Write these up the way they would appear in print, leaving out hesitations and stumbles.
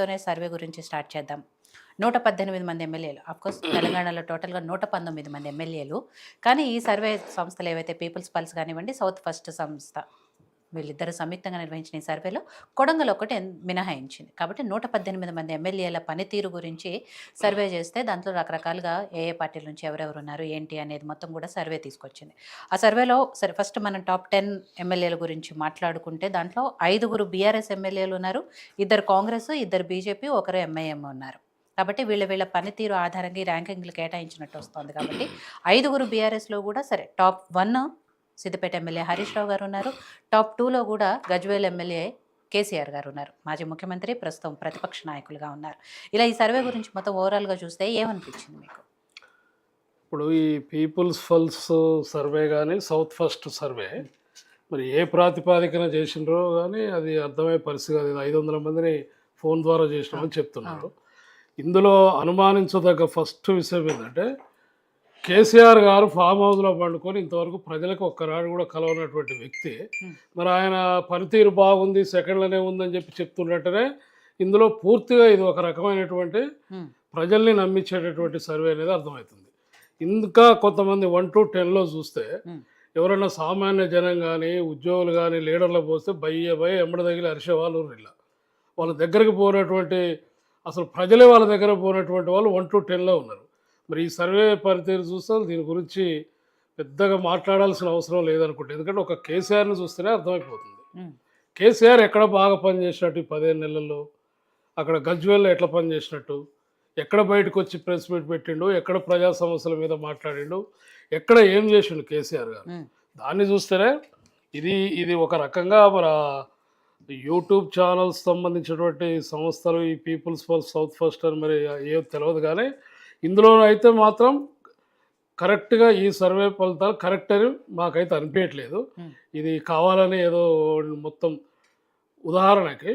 మీతోనే సర్వే గురించి స్టార్ట్ చేద్దాం. 118 మంది ఎమ్మెల్యేలు. అఫ్‌కోర్స్ తెలంగాణలో టోటల్‌గా 119 మంది ఎమ్మెల్యేలు. కానీ ఈ సర్వే సంస్థలు ఏవైతే పీపుల్స్ పల్స్ కానివ్వండి, సౌత్ ఫస్ట్ సంస్థ వీళ్ళిద్దరూ సంయుక్తంగా నిర్వహించిన ఈ సర్వేలో కొడంగల్ ఒకటి మినహాయించింది. కాబట్టి 118 మంది ఎమ్మెల్యేల పనితీరు గురించి సర్వే చేస్తే దాంట్లో రకరకాలుగా ఏ ఏ పార్టీల నుంచి ఎవరెవరు ఉన్నారు, ఏంటి అనేది మొత్తం కూడా సర్వే తీసుకొచ్చింది. ఆ సర్వేలో సరే ఫస్ట్ మనం టాప్ 10 ఎమ్మెల్యేల గురించి మాట్లాడుకుంటే దాంట్లో 5గురు బీఆర్ఎస్ ఎమ్మెల్యేలు ఉన్నారు, 2 కాంగ్రెస్, 2 బీజేపీ, 1 ఎంఐఎం ఉన్నారు. కాబట్టి వీళ్ళ పనితీరు ఆధారంగా ఈ ర్యాంకింగ్లు కేటాయించినట్టు వస్తుంది. కాబట్టి 5గురు బీఆర్ఎస్లో కూడా సరే టాప్ 1 సిద్దిపేట ఎమ్మెల్యే హరీష్ రావు గారు ఉన్నారు. టాప్ 2లో కూడా గజ్వేల్ ఎమ్మెల్యే కేసీఆర్ గారు ఉన్నారు. మాజీ ముఖ్యమంత్రి, ప్రస్తుతం ప్రతిపక్ష నాయకులుగా ఉన్నారు. ఇలా ఈ సర్వే గురించి మొత్తం ఓవరాల్గా చూస్తే ఏమనిపించింది మీకు? ఇప్పుడు ఈ పీపుల్స్ పల్స్ సర్వే కానీ సౌత్ ఫస్ట్ సర్వే మరి ఏ ప్రాతిపాదికన చేసినరో కానీ అది అర్థమయ్యే పరిస్థితి కాదు. 500 మందిని ఫోన్ ద్వారా చేసినామని చెప్తున్నారు. ఇందులో అనుమానించదగ్గ ఫస్ట్ విషయం ఏంటంటే కేసీఆర్ గారు ఫామ్ హౌస్లో పండుకొని ఇంతవరకు ప్రజలకు ఒక్కనాడు కూడా కలవనటువంటి వ్యక్తి మరి ఆయన పనితీరు బాగుంది, సెకండ్లోనే ఉందని చెప్తున్నట్టునే ఇందులో పూర్తిగా ఇది ఒక రకమైనటువంటి ప్రజల్ని నమ్మించేటటువంటి సర్వే అనేది అర్థమవుతుంది. ఇంకా కొంతమంది 1 to 10లో చూస్తే ఎవరైనా సామాన్య జనం కానీ ఉద్యోగులు కానీ లీడర్లు పోస్తే భయ ఎమ్మడి తగిలి అరిసేవాళ్ళు ఇలా వాళ్ళ దగ్గరికి పోయినటువంటి అసలు ప్రజలే వాళ్ళ దగ్గర పోయినటువంటి వాళ్ళు 1 to 10లో ఉన్నారు. మరి ఈ సర్వే పనితీరు చూస్తే దీని గురించి పెద్దగా మాట్లాడాల్సిన అవసరం లేదనుకుంటే, ఎందుకంటే ఒక కేసీఆర్ని చూస్తేనే అర్థమైపోతుంది. కేసీఆర్ ఎక్కడ బాగా పనిచేసినట్టు ఈ 15 నెలల్లో, అక్కడ గజ్వేల్లో ఎట్లా పనిచేసినట్టు, ఎక్కడ బయటకు వచ్చి ప్రెస్ మీట్ పెట్టిండు, ఎక్కడ ప్రజా సమస్యల మీద మాట్లాడిండు, ఎక్కడ ఏం చేసిండు కేసీఆర్ గారు, దాన్ని చూస్తేనే ఇది ఒక రకంగా మరి యూట్యూబ్ ఛానల్స్ సంబంధించినటువంటి సంస్థలు ఈ పీపుల్స్ పల్స్ సౌత్ ఫస్ట్ అని మరి ఏదో తెలియదు కానీ ఇందులో అయితే మాత్రం కరెక్ట్గా ఈ సర్వే ఫలితాలు కరెక్ట్ అని మాకైతే అనిపించట్లేదు. ఇది కావాలని ఏదో మొత్తం ఉదాహరణకి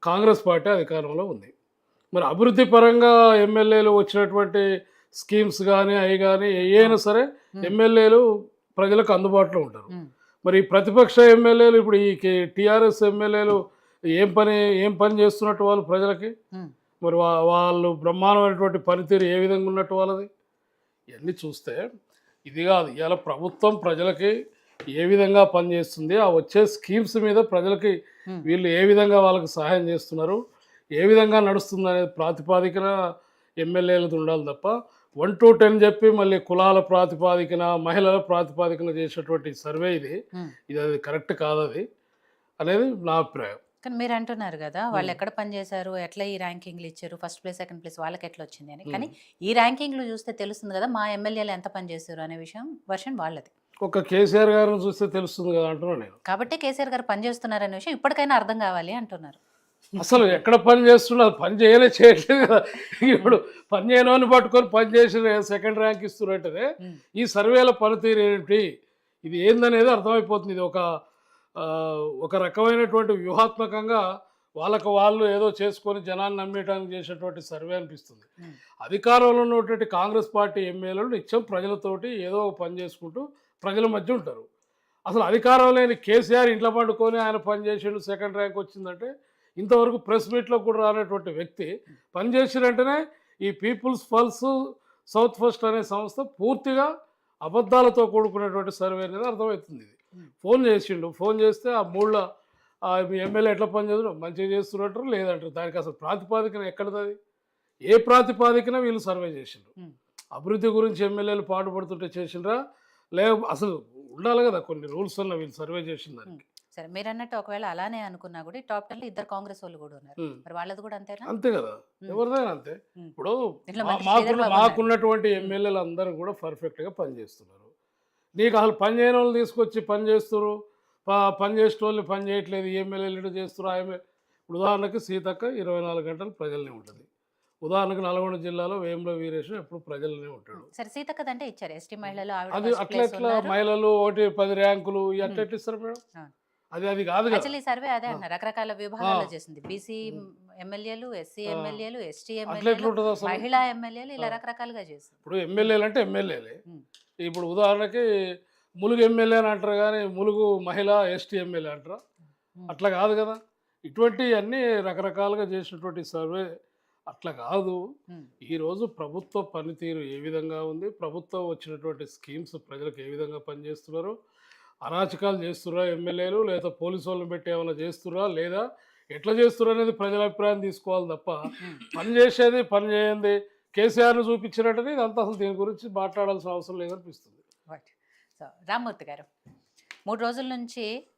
కాంగ్రెస్ పార్టీ అధికారంలో ఉంది. మరి అభివృద్ధి పరంగా ఎమ్మెల్యేలు వచ్చినటువంటి స్కీమ్స్ కానీ అవి కానీ ఏవైనా సరే ఎమ్మెల్యేలు ప్రజలకు అందుబాటులో ఉంటారు. మరి ప్రతిపక్ష ఎమ్మెల్యేలు ఇప్పుడు ఈ టీఆర్ఎస్ ఎమ్మెల్యేలు ఏం పని చేస్తున్నట్టు వాళ్ళు ప్రజలకి, మరి వాళ్ళు బ్రహ్మాండమైనటువంటి పనితీరు ఏ విధంగా ఉన్నట్టు వాళ్ళది, ఇవన్నీ చూస్తే ఇది కాదు. ఇవాళ ప్రభుత్వం ప్రజలకి ఏ విధంగా పనిచేస్తుంది, ఆ వచ్చే స్కీమ్స్ మీద ప్రజలకి వీళ్ళు ఏ విధంగా వాళ్ళకి సహాయం చేస్తున్నారు, ఏ విధంగా నడుస్తుంది అనేది ప్రాతిపాదికన ఎమ్మెల్యేలది ఉండాలి తప్ప 1 to 10 చెప్పి మళ్ళీ కులాల ప్రాతిపాదికన మహిళల ప్రాతిపాదికన చేసేటువంటి సర్వే అది కరెక్ట్ కాదు అది అనేది నా అభిప్రాయం. కానీ మీరు అంటున్నారు కదా వాళ్ళు ఎక్కడ పనిచేశారు, ఎట్లా ఈ ర్యాంకింగ్లు ఇచ్చారు, ఫస్ట్ ప్లేస్ సెకండ్ ప్లేస్ వాళ్ళకి ఎట్లా వచ్చింది అని. కానీ ఈ ర్యాంకింగ్లు చూస్తే తెలుస్తుంది కదా మా ఎమ్మెల్యేలు ఎంత పనిచేశారు అనే వర్షన్ వాళ్ళది. ఒక కేసీఆర్ గారిని చూస్తే తెలుస్తుంది కదా అంటున్నాను నేను. కాబట్టి కేసీఆర్ గారు పనిచేస్తున్నారు అనే విషయం ఇప్పటికైనా అర్థం కావాలి అంటున్నారు. అసలు ఎక్కడ పని చేస్తున్నారు, పని చేయట్లేదు కదా. ఇప్పుడు పని చేయని పట్టుకొని పని చేసిన సెకండ్ ర్యాంక్ ఇస్తున్నట్టునే ఈ సర్వేల పనితీరు ఏంటి, ఇది ఏందనేది అర్థమైపోతుంది. ఇది ఒక రకమైనటువంటి వ్యూహాత్మకంగా వాళ్ళు ఏదో చేసుకొని జనాన్ని నమ్మేయడానికి చేసేటువంటి సర్వే అనిపిస్తుంది. అధికారంలో ఉన్నటువంటి కాంగ్రెస్ పార్టీ ఎమ్మెల్యేలు నిత్యం ప్రజలతోటి ఏదో పని చేసుకుంటూ ప్రజల మధ్య ఉంటారు. అసలు అధికారం లేని కేసీఆర్ ఇంట్లో పండుకొని ఆయన పని చేసిండు సెకండ్ ర్యాంక్ వచ్చిందంటే ఇంతవరకు ప్రెస్ మీట్లో కూడా రానటువంటి వ్యక్తి పనిచేసిన వెంటనే ఈ పీపుల్స్ పల్స్ సౌత్ ఫస్ట్ అనే సంస్థ పూర్తిగా అబద్ధాలతో కూడుకున్నటువంటి సర్వే అనేది అర్థమవుతుంది. ఇది ఫోన్ చేస్తే ఆ మూళ్ళ మీ ఎమ్మెల్యే ఎట్లా పనిచేస్తున్నారు, మంచిగా చేస్తున్నట్టు లేదంటారు. దానికి అసలు ప్రాతిపాదికన ఎక్కడది, ఏ ప్రాతిపాదికన వీళ్ళు సర్వే చేసిండ్రు, అభివృద్ధి గురించి ఎమ్మెల్యేలు పాటుపడుతుంటే చేసిండ్రా అసలు ఉండాలి కదా కొన్ని రూల్స్ వల్ల వీళ్ళు సర్వే చేసిన దానికి. సరే మీరు అన్నట్టు ఒకవేళ అలానే అనుకున్నా కూడా టాప్ 10లో 2 కాంగ్రెస్ వాళ్ళు కూడా ఉన్నారు, మరి వాళ్ళది కూడా అంతేనా? అంతే కదా, ఎవరిదైనా అంతే. ఇప్పుడు మాకున్నటువంటి ఎమ్మెల్యేలు అందరూ కూడా పర్ఫెక్ట్గా పనిచేస్తున్నారు. నీకు అసలు పని చేయని వాళ్ళు తీసుకొచ్చి పని చేస్తున్నారు, పని చేసిన వాళ్ళు పని చేయట్లేదు, ఎమ్మెల్యేలు చేస్తున్నారు. ఇప్పుడు ఉదాహరణకి సీతక్క 24 గంటలు ప్రజలనే ఉంటుంది. ఉదాహరణకు నల్గొండ జిల్లాలో వేముల వీరేశం ఎప్పుడు ప్రజలనే ఉంటాడు. సరే సీతక్కదంటే ఇచ్చారు ఎస్టీ మహిళలు, అది అట్లా మహిళలు 10 ర్యాంకులు అట్లా ఇస్తారు మేడం. అది కాదు కదా. సర్వే అదే అన్న రకరకాల విభాగాల్లో చేసింది. బీసీ ఎమ్మెల్యేలు, ఎస్సీ ఎమ్మెల్యేలు, ఎస్టీ ఎమ్మెల్యేలు, మహిళా ఎమ్మెల్యేలు, ఇలా రకరకాలుగా చేసింది. ఇప్పుడు ఎమ్మెల్యేలు అంటే ఎమ్మెల్యేలే. ఇప్పుడు ఉదాహరణకి ములుగు ఎమ్మెల్యే అని అంటారు కానీ ములుగు మహిళ ఎస్టీ ఎమ్మెల్యే అంటారా? అట్లా కాదు కదా. ఇటువంటి అన్నీ రకరకాలుగా చేసినటువంటి సర్వే అట్లా కాదు. ఉమ్, ఈరోజు ప్రభుత్వ పనితీరు ఏ విధంగా ఉంది, ప్రభుత్వం వచ్చినటువంటి స్కీమ్స్ ప్రజలకు ఏ విధంగా పనిచేస్తున్నారు, అరాచకాలు చేస్తుర్రా ఎమ్మెల్యేలు, లేదా పోలీసు వాళ్ళని పెట్టి ఏమైనా చేస్తుర్రా, లేదా ఎట్లా చేస్తుర్రా అనేది ప్రజల అభిప్రాయం తీసుకోవాలి తప్ప పని చేసేది పని చేయండి కేసీఆర్ను చూపించినట్టని ఇదంతా అసలు దీని గురించి మాట్లాడాల్సిన అవసరం లేదనిపిస్తుంది. రైట్. సో రామ్మూర్తి గారు, 3 రోజుల నుంచి